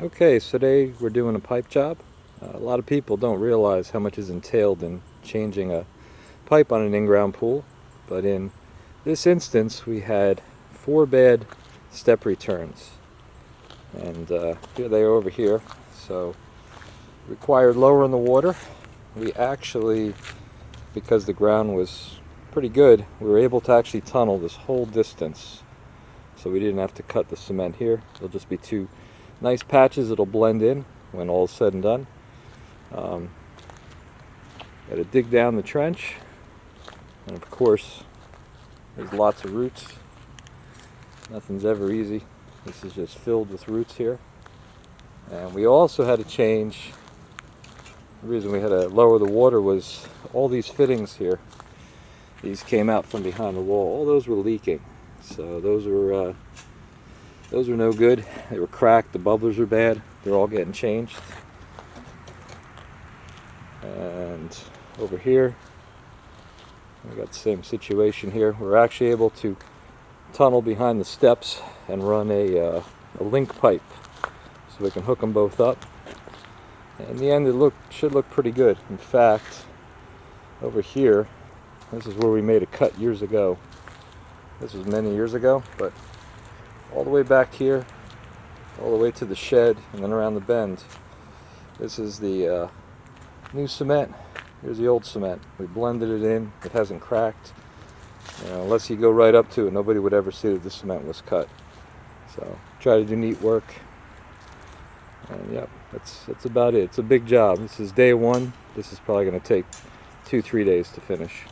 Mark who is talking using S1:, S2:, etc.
S1: Okay, so today we're doing a pipe job. A lot of people don't realize how much is entailed in changing a pipe on an in-ground pool, but in this instance we had 4 bad step returns, and here they are over here. So required lower in the water. We actually, because the ground was pretty good, we were able to actually tunnel this whole distance, so we didn't have to cut the cement here. It'll just be 2 nice patches. It'll blend in when all is said and done. Got to dig down the trench, and of course there's lots of roots. Nothing's ever easy. This is just filled with roots here. And we also had to change, the reason we had to lower the water was all these fittings here. These came out from behind the wall. All those were leaking, so those were no good. They were cracked. The bubblers are bad. They're all getting changed. And over here we got the same situation here. We're actually able to tunnel behind the steps and run a link pipe, so we can hook them both up. And in the end, it should look pretty good. In fact, over here, this is where we made a cut years ago. This was many years ago, but all the way back here, all the way to the shed, and then around the bend. This is the new cement. Here's the old cement. We blended it in. It hasn't cracked. Unless you go right up to it, nobody would ever see that the cement was cut. So try to do neat work. And yep, that's about it. It's a big job. This is day 1. This is probably going to take 2-3 days to finish.